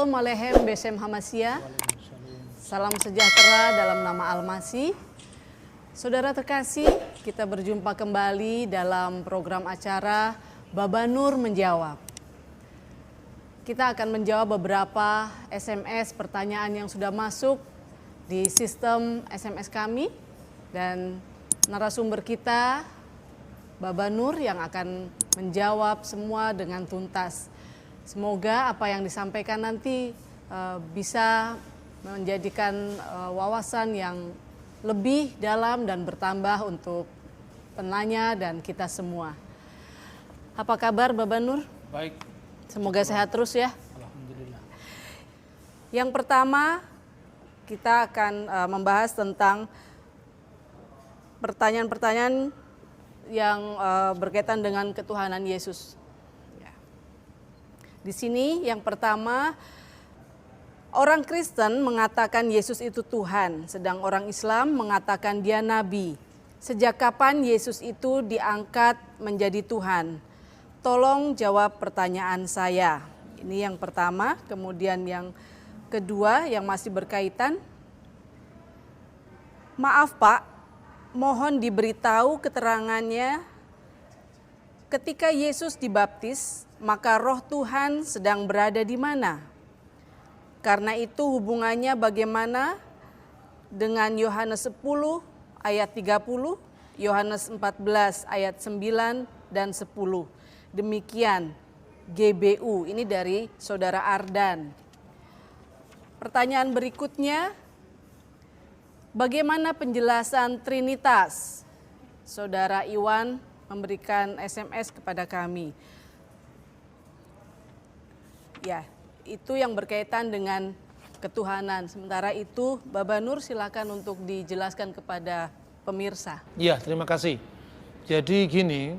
Shalom Aleichem Besem Hamasya. Salam sejahtera dalam nama Al-Masih. Saudara terkasih, kita berjumpa kembali dalam program acara Baba Nur Menjawab. Kita akan menjawab beberapa SMS pertanyaan yang sudah masuk di sistem SMS kami. Dan narasumber kita, Baba Nur, yang akan menjawab semua dengan tuntas. Semoga apa yang disampaikan nanti bisa menjadikan wawasan yang lebih dalam dan bertambah untuk penanya dan kita semua. Apa kabar Baba Nur? Baik. Semoga sehat terus ya. Alhamdulillah. Yang pertama, kita akan membahas tentang pertanyaan-pertanyaan yang berkaitan dengan ketuhanan Yesus. Di sini yang pertama, orang Kristen mengatakan Yesus itu Tuhan, sedang orang Islam mengatakan dia Nabi. Sejak kapan Yesus itu diangkat menjadi Tuhan? Tolong jawab pertanyaan saya. Ini yang pertama. Kemudian yang kedua yang masih berkaitan. Maaf Pak, mohon diberitahu keterangannya ketika Yesus dibaptis, maka roh Tuhan sedang berada di mana? Karena itu hubungannya bagaimana dengan Yohanes 10 ayat 30, Yohanes 14 ayat 9 dan 10. Demikian GBU, ini dari Saudara Ardan. Pertanyaan berikutnya, bagaimana penjelasan Trinitas? Saudara Iwan memberikan SMS kepada kami. Ya, itu yang berkaitan dengan ketuhanan. Sementara itu, Baba Nur silakan untuk dijelaskan kepada pemirsa. Ya, terima kasih. Jadi gini,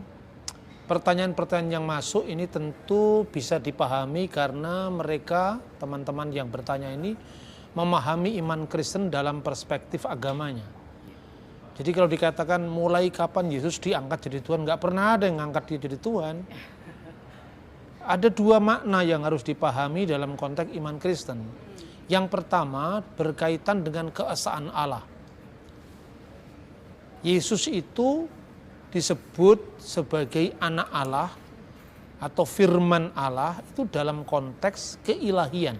pertanyaan-pertanyaan yang masuk ini tentu bisa dipahami karena mereka, teman-teman yang bertanya ini, memahami iman Kristen dalam perspektif agamanya. Jadi kalau dikatakan mulai kapan Yesus diangkat jadi Tuhan, nggak pernah ada yang ngangkat dia jadi Tuhan. Ada dua makna yang harus dipahami dalam konteks iman Kristen. Yang pertama berkaitan dengan keesaan Allah. Yesus itu disebut sebagai anak Allah atau firman Allah itu dalam konteks keilahian.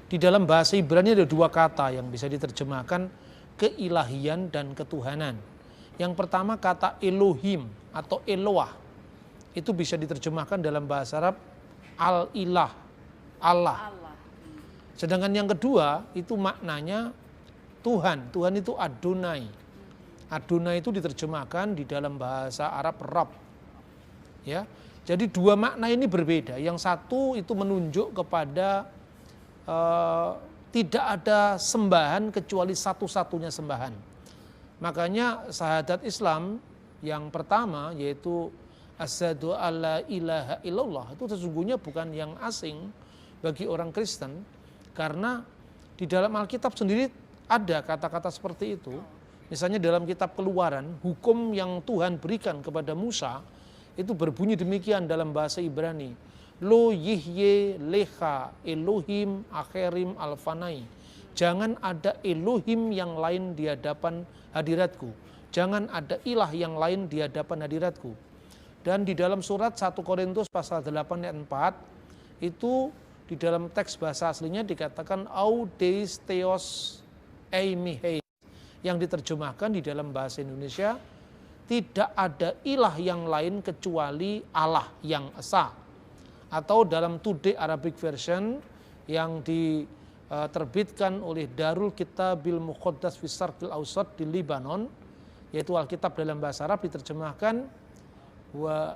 Di dalam bahasa Ibrani ada dua kata yang bisa diterjemahkan keilahian dan ketuhanan. Yang pertama kata Elohim atau Eloah. Itu bisa diterjemahkan dalam bahasa Arab Al-Ilah, Allah. Sedangkan yang kedua itu maknanya Tuhan. Tuhan itu Adonai. Adonai itu diterjemahkan di dalam bahasa Arab Rabb. Ya. Jadi dua makna ini berbeda. Yang satu itu menunjuk kepada tidak ada sembahan kecuali satu-satunya sembahan. Makanya syahadat Islam yang pertama yaitu asyhadu alla ilaha illallah itu sesungguhnya bukan yang asing bagi orang Kristen karena di dalam Alkitab sendiri ada kata-kata seperti itu. Misalnya dalam kitab Keluaran, hukum yang Tuhan berikan kepada Musa itu berbunyi demikian dalam bahasa Ibrani. Lo yihye leha Elohim akhirim alfanai. Jangan ada Elohim yang lain di hadapan hadiratku. Jangan ada ilah yang lain di hadapan hadiratku. Dan di dalam surat 1 Korintus pasal 8 ayat 4 itu di dalam teks bahasa aslinya dikatakan audeis theos eimiheis, yang diterjemahkan di dalam bahasa Indonesia tidak ada ilah yang lain kecuali Allah yang esa. Atau dalam Today Arabic Version yang diterbitkan oleh Darul Kitabil Muqaddas fi Syarqil Awsat di Lebanon, yaitu Alkitab dalam bahasa Arab diterjemahkan wa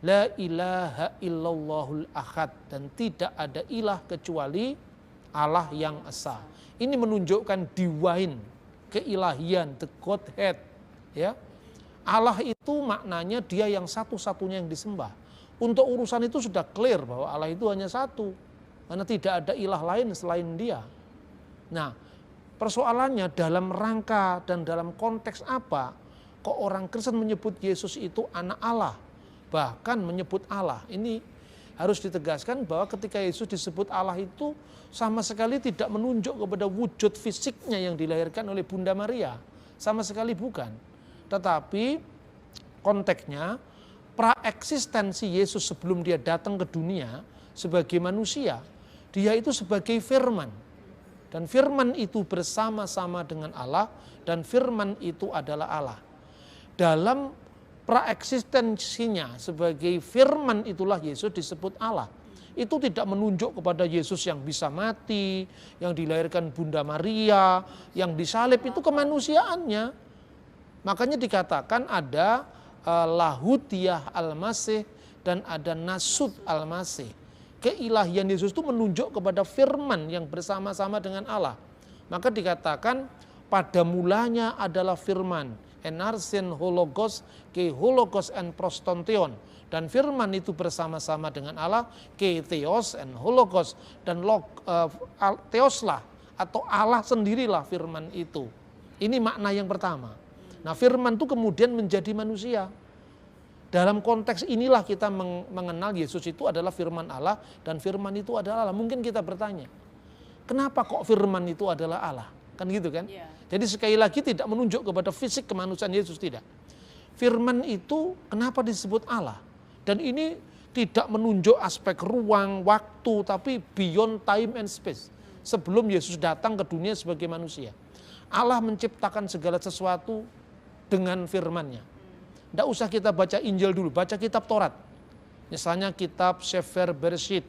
la ilaha illallahul ahad, dan tidak ada ilah kecuali Allah yang esa. Ini menunjukkan divine, keilahian, the Godhead, ya. Allah itu maknanya dia yang satu-satunya yang disembah. Untuk urusan itu sudah clear bahwa Allah itu hanya satu, karena tidak ada ilah lain selain dia. Nah, persoalannya dalam rangka dan dalam konteks apa kok orang Kristen menyebut Yesus itu anak Allah, bahkan menyebut Allah. Ini harus ditegaskan bahwa ketika Yesus disebut Allah itu sama sekali tidak menunjuk kepada wujud fisiknya yang dilahirkan oleh Bunda Maria. Sama sekali bukan. Tetapi konteksnya praeksistensi Yesus sebelum dia datang ke dunia sebagai manusia, dia itu sebagai firman. Dan firman itu bersama-sama dengan Allah dan firman itu adalah Allah. Dalam praeksistensinya sebagai firman itulah Yesus disebut Allah. Itu tidak menunjuk kepada Yesus yang bisa mati, yang dilahirkan Bunda Maria, yang disalib, itu kemanusiaannya. Makanya dikatakan ada lahutiyah al-masih dan ada nasut al-masih. Keilahian Yesus itu menunjuk kepada firman yang bersama-sama dengan Allah. Maka dikatakan pada mulanya adalah firman. Enarsin hologos ke hologos en prostonteon. Dan firman itu bersama-sama dengan Allah, ke theos en hologos. Dan theoslah atau Allah sendirilah firman itu. Ini makna yang pertama. Nah, firman itu kemudian menjadi manusia. Dalam konteks inilah kita mengenal Yesus itu adalah firman Allah dan firman itu adalah Allah. Mungkin kita bertanya, kenapa kok firman itu adalah Allah? Kan gitu kan? Yeah. Jadi sekali lagi tidak menunjuk kepada fisik kemanusiaan Yesus, tidak. Firman itu kenapa disebut Allah? Dan ini tidak menunjuk aspek ruang, waktu, tapi beyond time and space. Sebelum Yesus datang ke dunia sebagai manusia. Allah menciptakan segala sesuatu dengan firman-Nya. Tidak usah kita baca Injil dulu, baca kitab Taurat. Misalnya kitab Sefer Bereshit,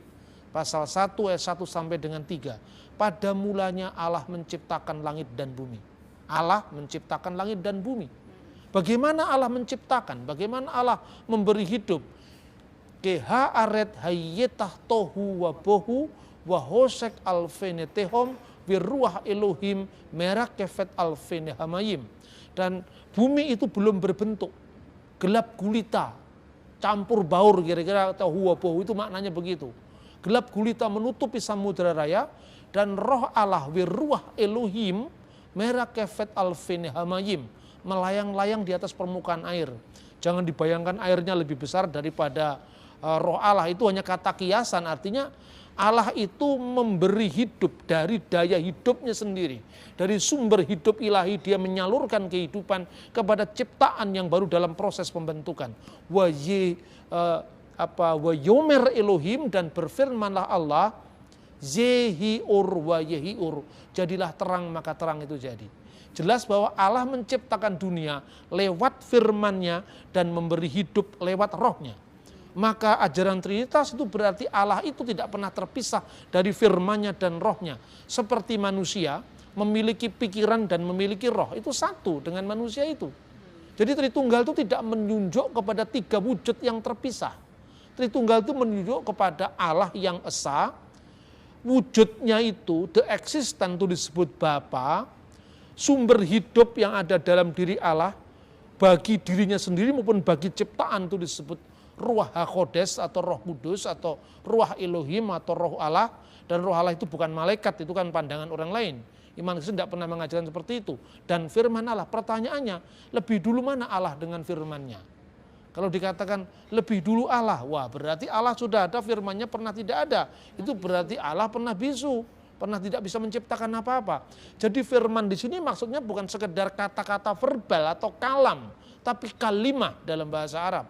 pasal 1 ayat 1 sampai dengan 3. Pada mulanya Allah menciptakan langit dan bumi. Allah menciptakan langit dan bumi. Bagaimana Allah menciptakan? Bagaimana Allah memberi hidup? Keha aret hayyetah tohu wabohu wahosek alfenetehom birruah Elohim merak kefet alfenehamayim. Dan bumi itu belum berbentuk. Gelap gulita, campur baur, kira-kira tohu wabohu itu maknanya begitu. Gelap gulita menutupi samudera raya dan roh Allah birruah Elohim merak kefet alfenehamayim. Melayang-layang di atas permukaan air. Jangan dibayangkan airnya lebih besar daripada roh Allah, itu hanya kata kiasan, artinya Allah itu memberi hidup dari daya hidupnya sendiri. Dari sumber hidup ilahi dia menyalurkan kehidupan kepada ciptaan yang baru dalam proses pembentukan. Wa yomer Elohim, dan berfirmanlah Allah, Yehiur wa yehiur, jadilah terang maka terang itu jadi. Jelas bahwa Allah menciptakan dunia lewat firman-Nya dan memberi hidup lewat rohnya. Maka ajaran Trinitas itu berarti Allah itu tidak pernah terpisah dari firman-Nya dan rohnya. Seperti manusia memiliki pikiran dan memiliki roh, itu satu dengan manusia itu. Jadi Tritunggal itu tidak menunjuk kepada tiga wujud yang terpisah. Tritunggal itu menunjuk kepada Allah yang esa, wujudnya itu, the existent itu disebut Bapa, sumber hidup yang ada dalam diri Allah, bagi dirinya sendiri maupun bagi ciptaan itu disebut Ruach HaKodes atau Roh Kudus atau Ruach Elohim atau Roh Allah. Dan Roh Allah itu bukan malaikat, itu kan pandangan orang lain. Iman Kristen tidak pernah mengajarkan seperti itu. Dan firman Allah, pertanyaannya, lebih dulu mana Allah dengan firman-Nya? Kalau dikatakan lebih dulu Allah, wah berarti Allah sudah ada, firman-Nya pernah tidak ada. Itu berarti Allah pernah bisu, pernah tidak bisa menciptakan apa-apa. Jadi firman di sini maksudnya bukan sekedar kata-kata verbal atau kalam, tapi kalimah dalam bahasa Arab.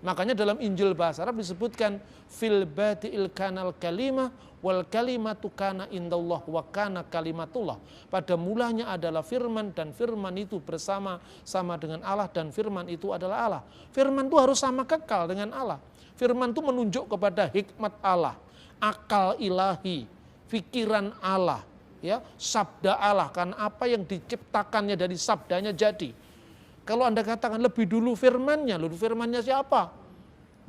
Makanya dalam Injil bahasa Arab disebutkan fil badi'il kanal kalimah wal kalimatu kana indallah wa kana kalimatullah. Pada mulanya adalah firman dan firman itu bersama-sama dengan Allah dan firman itu adalah Allah. Firman itu harus sama kekal dengan Allah. Firman itu menunjuk kepada hikmat Allah, akal ilahi, pikiran Allah, ya, sabda Allah, kan apa yang diciptakannya dari sabdanya jadi. Kalau Anda katakan lebih dulu firman-Nya, lalu firman-Nya siapa?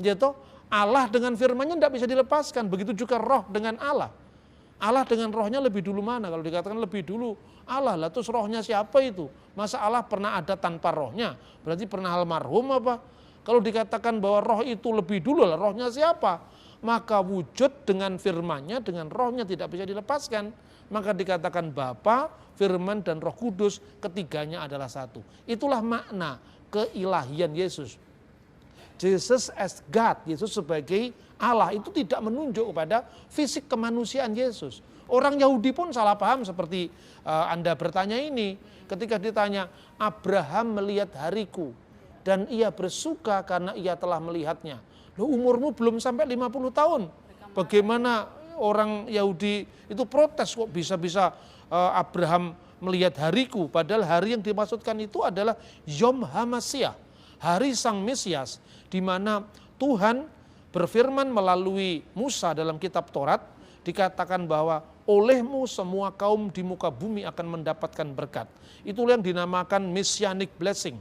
Yaitu Allah dengan firman-Nya tidak bisa dilepaskan. Begitu juga roh dengan Allah. Allah dengan rohnya lebih dulu mana? Kalau dikatakan lebih dulu Allah, lah terus rohnya siapa itu? Masa Allah pernah ada tanpa rohnya? Berarti pernah almarhum apa? Kalau dikatakan bahwa roh itu lebih dulu, lah rohnya siapa? Maka wujud dengan firman-Nya, dengan rohnya tidak bisa dilepaskan. Maka dikatakan Bapa, Firman, dan Roh Kudus, ketiganya adalah satu. Itulah makna keilahian Yesus. Jesus as God, Yesus sebagai Allah, itu tidak menunjuk kepada fisik kemanusiaan Yesus. Orang Yahudi pun salah paham seperti Anda bertanya ini. Ketika ditanya, Abraham melihat hariku dan ia bersuka karena ia telah melihatnya. Loh, umurmu belum sampai 50 tahun. Bagaimana orang Yahudi itu protes, kok bisa-bisa Abraham melihat hariku. Padahal hari yang dimaksudkan itu adalah Yom HaMasyiah, hari Sang Mesias, di mana Tuhan berfirman melalui Musa dalam kitab Taurat, dikatakan bahwa olehmu semua kaum di muka bumi akan mendapatkan berkat. Itulah yang dinamakan Messianic blessing,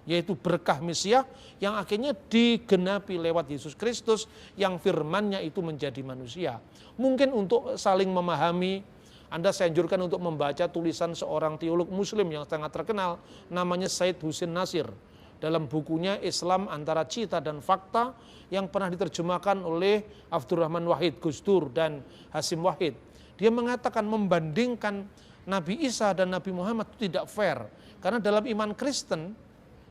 yaitu berkah Mesias yang akhirnya digenapi lewat Yesus Kristus yang firman-Nya itu menjadi manusia. Mungkin untuk saling memahami, Anda saya anjurkan untuk membaca tulisan seorang teolog muslim yang sangat terkenal, namanya Said Husin Nasir. Dalam bukunya Islam Antara Cita dan Fakta yang pernah diterjemahkan oleh Abdurrahman Wahid, Gus Dur dan Hasim Wahid. Dia mengatakan membandingkan Nabi Isa dan Nabi Muhammad itu tidak fair. Karena dalam iman Kristen,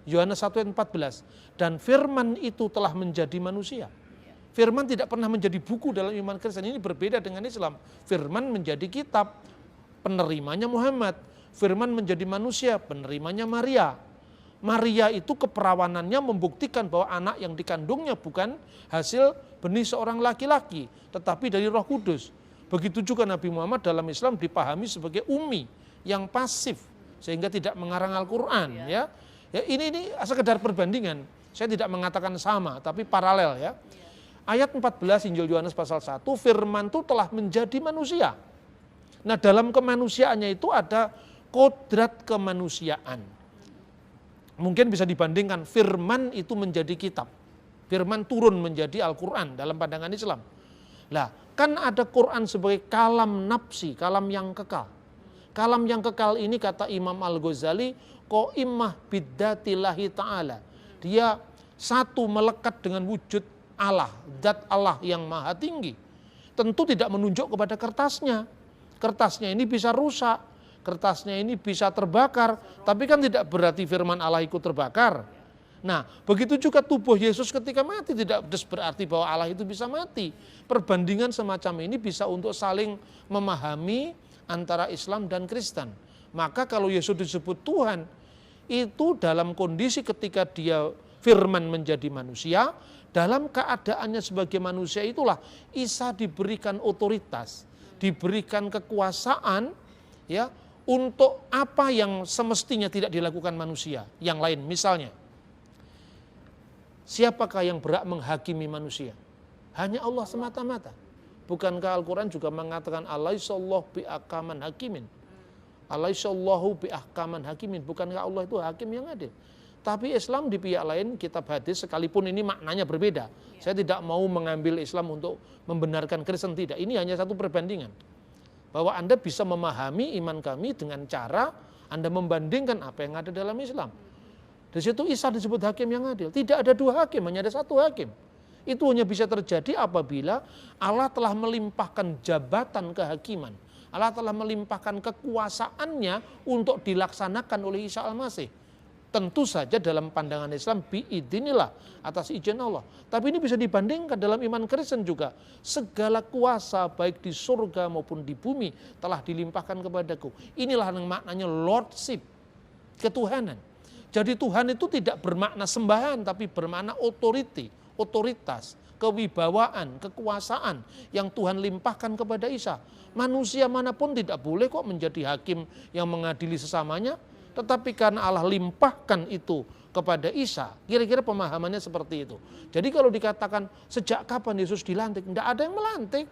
Yohanes 1:14, dan firman itu telah menjadi manusia. Firman tidak pernah menjadi buku dalam iman Kristen, ini berbeda dengan Islam. Firman menjadi kitab, penerimanya Muhammad. Firman menjadi manusia, penerimanya Maria. Maria itu keperawanannya membuktikan bahwa anak yang dikandungnya bukan hasil benih seorang laki-laki, tetapi dari Roh Kudus. Begitu juga Nabi Muhammad dalam Islam dipahami sebagai ummi yang pasif sehingga tidak mengarang Al-Qur'an ya. Ya ini sekedar perbandingan. Saya tidak mengatakan sama tapi paralel ya. Ayat 14 Injil Yohanes pasal 1, firman itu telah menjadi manusia. Nah, dalam kemanusiaannya itu ada kodrat kemanusiaan. Mungkin bisa dibandingkan firman itu menjadi kitab. Firman turun menjadi Al-Qur'an dalam pandangan Islam. Lah, kan ada Quran sebagai kalam nafsi, kalam yang kekal. Kalam yang kekal ini kata Imam Al-Ghazali, qaimah bidzatillahi ta'ala. Dia satu melekat dengan wujud Allah, zat Allah yang maha tinggi. Tentu tidak menunjuk kepada kertasnya. Kertasnya ini bisa rusak, kertasnya ini bisa terbakar, tapi kan tidak berarti firman Allah ikut terbakar. Nah, begitu juga tubuh Yesus ketika mati tidak berarti bahwa Allah itu bisa mati. Perbandingan semacam ini bisa untuk saling memahami antara Islam dan Kristen. Maka kalau Yesus disebut Tuhan, itu dalam kondisi ketika dia firman menjadi manusia, dalam keadaannya sebagai manusia itulah Isa diberikan otoritas, diberikan kekuasaan ya untuk apa yang semestinya tidak dilakukan manusia yang lain. Misalnya, siapakah yang berhak menghakimi manusia? Hanya Allah semata-mata. Bukankah Al-Quran juga mengatakan Alaihissallahu bi'ahkaman hakimin. Alaihissallahu bi'ahkaman hakimin. Bukankah Allah itu hakim yang adil? Tapi Islam di pihak lain, kitab hadis sekalipun ini maknanya berbeda. Saya tidak mau mengambil Islam untuk membenarkan Kristen, tidak. Ini hanya satu perbandingan. Bahwa Anda bisa memahami iman kami dengan cara Anda membandingkan apa yang ada dalam Islam. Di situ Isa disebut hakim yang adil. Tidak ada dua hakim, hanya ada satu hakim. Itu hanya bisa terjadi apabila Allah telah melimpahkan jabatan kehakiman. Allah telah melimpahkan kekuasaannya untuk dilaksanakan oleh Isa Al-Masih. Tentu saja dalam pandangan Islam biidznillah, atas izin Allah. Tapi ini bisa dibandingkan dalam iman Kristen juga. Segala kuasa baik di surga maupun di bumi telah dilimpahkan kepadaku. Inilah yang maknanya lordship, ketuhanan. Jadi Tuhan itu tidak bermakna sembahan, tapi bermakna authority, otoritas, kewibawaan, kekuasaan yang Tuhan limpahkan kepada Isa. Manusia manapun tidak boleh kok menjadi hakim yang mengadili sesamanya, tetapi karena Allah limpahkan itu kepada Isa, kira-kira pemahamannya seperti itu. Jadi kalau dikatakan sejak kapan Yesus dilantik, tidak ada yang melantik.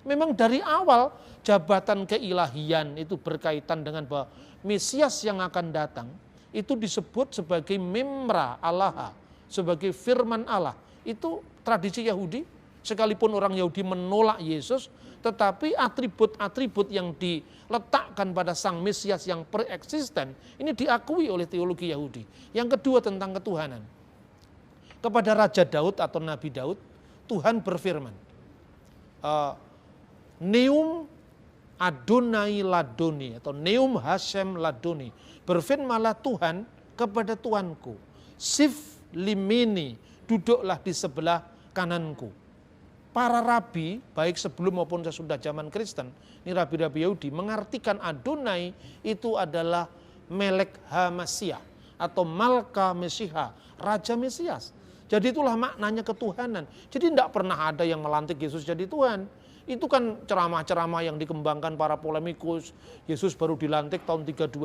Memang dari awal jabatan keilahian itu berkaitan dengan bahwa Mesias yang akan datang, itu disebut sebagai memra Allah, sebagai firman Allah. Itu tradisi Yahudi, sekalipun orang Yahudi menolak Yesus, tetapi atribut-atribut yang diletakkan pada Sang Mesias yang preeksisten, ini diakui oleh teologi Yahudi. Yang kedua tentang ketuhanan. Kepada Raja Daud atau Nabi Daud, Tuhan berfirman, Neum Adonai Ladoni atau Neum Hashem Ladoni. Berfirmanlah Tuhan kepada Tuanku, Sif limini, duduklah di sebelah kananku. Para rabi, baik sebelum maupun sesudah zaman Kristen, ini rabi-rabi Yahudi, mengartikan Adonai itu adalah Melek HaMasiah atau Malka Mesiha, Raja Mesias. Jadi itulah maknanya ketuhanan. Jadi tidak pernah ada yang melantik Yesus jadi Tuhan. Itu kan ceramah-ceramah yang dikembangkan para polemikus. Yesus baru dilantik tahun 325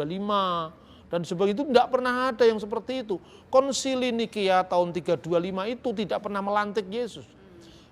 dan sebagainya, itu tidak pernah ada yang seperti itu. Konsili Nikea tahun 325 itu tidak pernah melantik Yesus.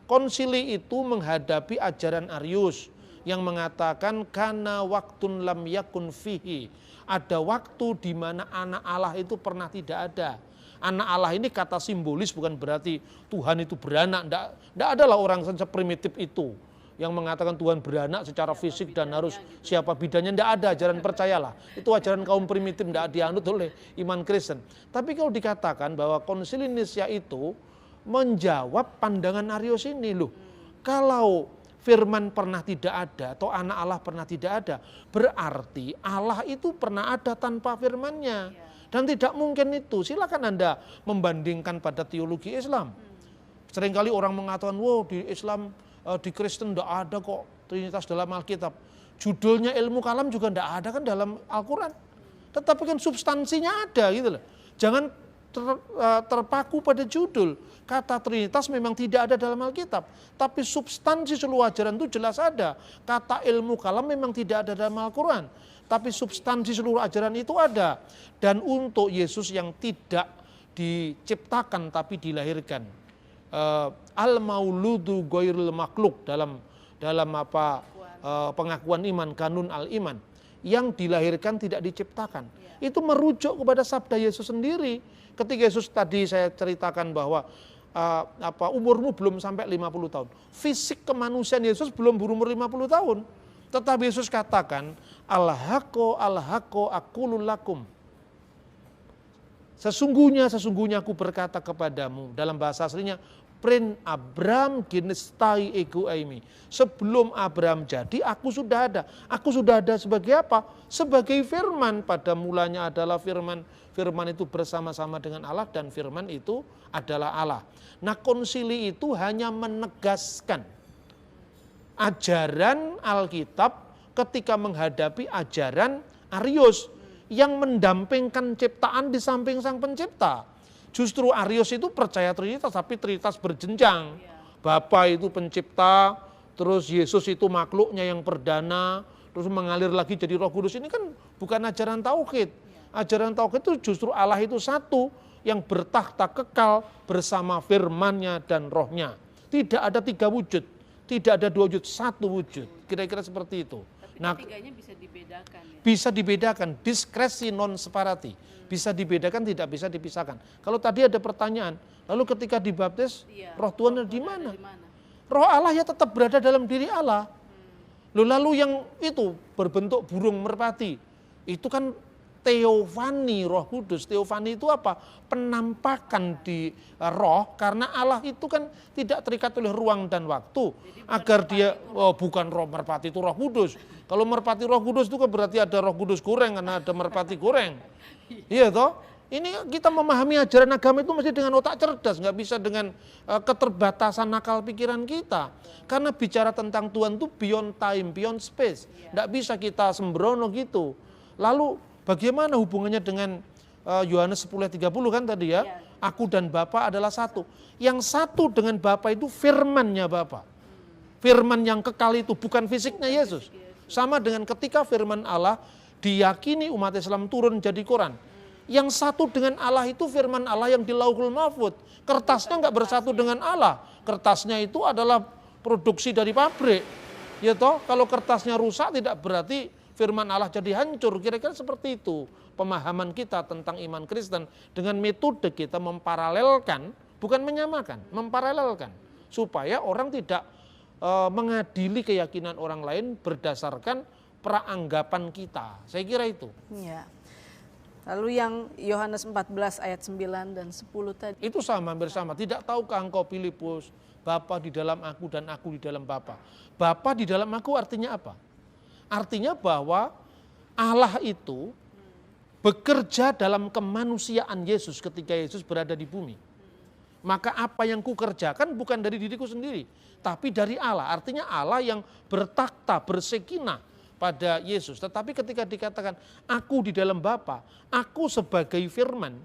Konsili itu menghadapi ajaran Arius yang mengatakan kana waktun lam yakun fihi. Ada waktu di mana anak Allah itu pernah tidak ada. Anak Allah ini kata simbolis, bukan berarti Tuhan itu beranak. Tidak adalah orang seprimitif itu yang mengatakan Tuhan beranak secara fisik dan harus siapa bidannya. Tidak ada, ajaran percayalah. Itu ajaran kaum primitif, tidak dianut oleh iman Kristen. Tapi kalau dikatakan bahwa Konsili Nicea itu menjawab pandangan Arius ini, loh, kalau firman pernah tidak ada atau anak Allah pernah tidak ada, berarti Allah itu pernah ada tanpa firmannya. Dan tidak mungkin itu. Silakan Anda membandingkan pada teologi Islam. Seringkali orang mengatakan, wow, di Islam, di Kristen tidak ada kok Trinitas dalam Alkitab. Judulnya ilmu kalam juga tidak ada kan dalam Al-Quran. Tetapi kan substansinya ada gitu loh. Jangan terpaku pada judul. Kata Trinitas memang tidak ada dalam Alkitab, tapi substansi seluruh ajaran itu jelas ada. Kata ilmu kalam memang tidak ada dalam Al-Quran, tapi substansi seluruh ajaran itu ada. Dan untuk Yesus yang tidak diciptakan tapi dilahirkan, al-mauludu ghairul makhluk dalam pengakuan iman, kanun al-iman, yang dilahirkan tidak diciptakan. Itu merujuk kepada sabda Yesus sendiri. Ketika Yesus tadi saya ceritakan bahwa umurmu belum sampai 50 tahun. Fisik kemanusiaan Yesus belum berumur 50 tahun. Tetapi Yesus katakan, al-haqqo aqulu lakum. Sesungguhnya aku berkata kepadamu. Dalam bahasa aslinya, Prin Abram ginestai ego aimi. Sebelum Abraham jadi, aku sudah ada. Aku sudah ada sebagai apa? Sebagai firman. Pada mulanya adalah firman. Firman itu bersama-sama dengan Allah dan firman itu adalah Allah. Nah, konsili itu hanya menegaskan ajaran Alkitab ketika menghadapi ajaran Arius yang mendampingkan ciptaan di samping sang pencipta. Justru Arius itu percaya Trinitas, tapi Trinitas berjenjang. Bapa itu pencipta, terus Yesus itu makhluknya yang perdana, terus mengalir lagi jadi Roh Kudus. Ini kan bukan ajaran tauhid. Ajaran tauhid itu justru Allah itu satu yang bertakhta kekal bersama firman-Nya dan Roh-Nya. Tidak ada tiga wujud, tidak ada dua wujud, satu wujud. Kira-kira seperti itu. Tapi ketiganya bisa dibedakan ya? Bisa dibedakan, diskresi non separati. Bisa dibedakan, tidak bisa dipisahkan. Kalau tadi ada pertanyaan, lalu ketika dibaptis, Roh Tuhan ada di mana? Roh Allah ya tetap berada dalam diri Allah. Lalu yang itu berbentuk burung merpati, itu kan teofani Roh Kudus. Teofani itu apa? Penampakan di roh, karena Allah itu kan tidak terikat oleh ruang dan waktu. Agar dia, bukan roh merpati itu Roh Kudus. Kalau merpati Roh Kudus itu kan berarti ada Roh Kudus goreng, karena ada merpati goreng. Iya toh? Ini kita memahami ajaran agama itu mesti dengan otak cerdas, nggak bisa dengan keterbatasan akal pikiran kita. Karena bicara tentang Tuhan itu beyond time, beyond space. Nggak bisa kita sembrono gitu. Lalu bagaimana hubungannya dengan Yohanes 10:30 kan tadi ya? Aku dan Bapa adalah satu. Yang satu dengan Bapa itu firman-Nya Bapa. Firman yang kekal itu bukan fisiknya Yesus. Sama dengan ketika firman Allah diyakini umat Islam turun jadi Quran. Yang satu dengan Allah itu firman Allah yang di Lauhul Mahfuz. Kertasnya nggak bersatu dengan Allah. Kertasnya itu adalah produksi dari pabrik. Ya toh, kalau kertasnya rusak tidak berarti firman Allah jadi hancur. Kira-kira seperti itu pemahaman kita tentang iman Kristen. Dengan metode kita memparalelkan, bukan menyamakan, memparalelkan. Supaya orang tidak mengadili keyakinan orang lain berdasarkan peranggapan kita. Saya kira itu. Ya. Lalu yang Yohanes 14 ayat 9 dan 10 tadi. Itu sama, hampir sama. Tidak tahukah engkau Filipus, Bapa di dalam aku dan aku di dalam Bapa. Bapa di dalam aku artinya apa? Artinya bahwa Allah itu bekerja dalam kemanusiaan Yesus ketika Yesus berada di bumi. Maka apa yang kukerjakan bukan dari diriku sendiri, tapi dari Allah. Artinya Allah yang bertakhta, bersekinah pada Yesus. Tetapi ketika dikatakan aku di dalam Bapa, aku sebagai firman,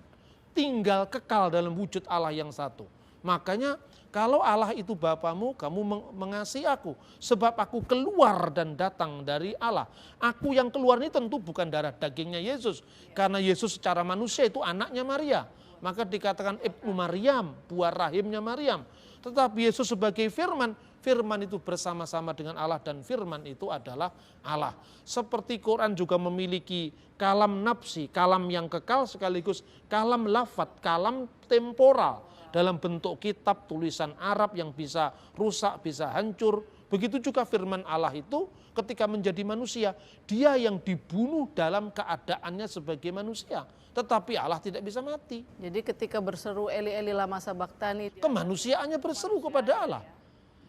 tinggal kekal dalam wujud Allah yang satu. Makanya kalau Allah itu Bapamu, kamu mengasihi aku. Sebab aku keluar dan datang dari Allah. Aku yang keluar ini tentu bukan darah dagingnya Yesus. Karena Yesus secara manusia itu anaknya Maria. Maka dikatakan Ibnu Maryam, buah rahimnya Maryam. Tetapi Yesus sebagai firman, firman itu bersama-sama dengan Allah dan firman itu adalah Allah. Seperti Quran juga memiliki kalam nafsi, kalam yang kekal sekaligus kalam lafat, kalam temporal. Dalam bentuk kitab, tulisan Arab yang bisa rusak, bisa hancur. Begitu juga firman Allah itu ketika menjadi manusia, dia yang dibunuh dalam keadaannya sebagai manusia. Tetapi Allah tidak bisa mati. Jadi ketika berseru Eli Eli lama sabachthani, Kemanusiaannya berseru kepada Allah.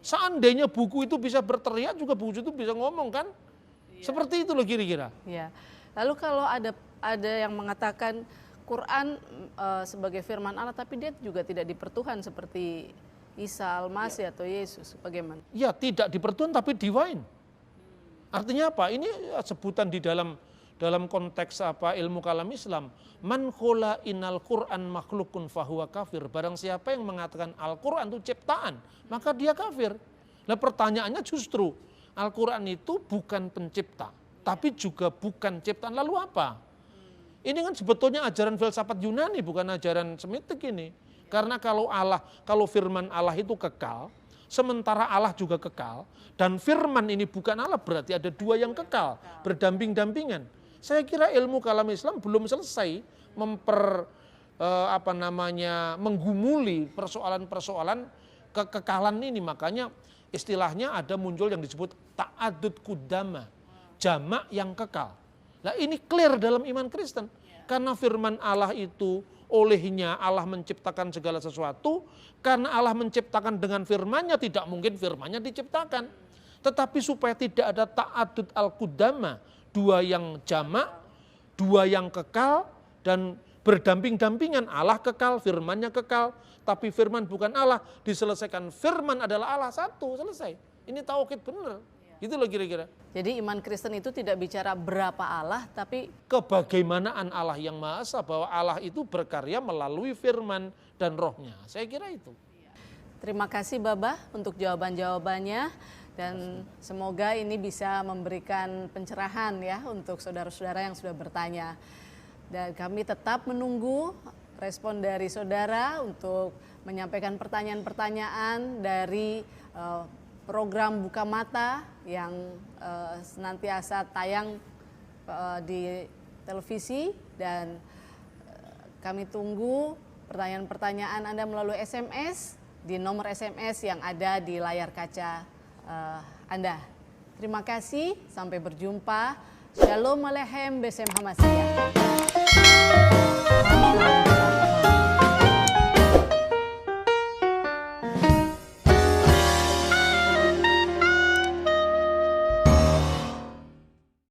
Seandainya buku itu bisa berteriak juga buku itu bisa ngomong kan? Seperti itu loh kira-kira. ya. Lalu kalau ada yang mengatakan Quran sebagai firman Allah, tapi dia juga tidak dipertuhan seperti Isa Al-Masih atau Yesus, bagaimana? Ya tidak dipertuhan tapi divine. Artinya apa? Ini sebutan di dalam konteks ilmu kalam Islam. Man khola inal Quran makhlukun fahuwa kafir. Barang siapa yang mengatakan Al-Quran itu ciptaan, maka dia kafir. Nah pertanyaannya justru Al-Quran itu bukan pencipta, tapi juga bukan ciptaan. Lalu apa? Ini kan sebetulnya ajaran filsafat Yunani, bukan ajaran Semitik ini. Karena kalau firman Allah itu kekal, sementara Allah juga kekal, dan firman ini bukan Allah, berarti ada dua yang kekal, berdamping-dampingan. Saya kira ilmu kalam Islam belum selesai menggumuli persoalan-persoalan kekekalan ini. Makanya istilahnya ada muncul yang disebut ta'adud kudama, jamak yang kekal. Nah ini clear dalam iman Kristen. Karena firman Allah itu olehnya Allah menciptakan segala sesuatu. Karena Allah menciptakan dengan firmannya, tidak mungkin firmannya diciptakan. Tetapi supaya tidak ada ta'adud al-kudama, dua yang jamak, dua yang kekal, dan berdamping-dampingan. Allah kekal, firmannya kekal, tapi firman bukan Allah, diselesaikan firman adalah Allah, satu, selesai. Ini tauhid benar. Itu loh kira-kira. Jadi iman Kristen itu tidak bicara berapa Allah, tapi kebagaimanaan Allah yang Maha Esa, bahwa Allah itu berkarya melalui firman dan rohnya. Saya kira itu. terima kasih Babah untuk jawaban-jawabannya. Dan semoga ini bisa memberikan pencerahan ya untuk saudara-saudara yang sudah bertanya. Dan kami tetap menunggu respon dari saudara untuk menyampaikan pertanyaan-pertanyaan dari program Buka Mata yang senantiasa tayang di televisi. Dan kami tunggu pertanyaan-pertanyaan Anda melalui SMS di nomor SMS yang ada di layar kaca Anda. Terima kasih, sampai berjumpa. Shalom Aleichem Besem Hamashiach.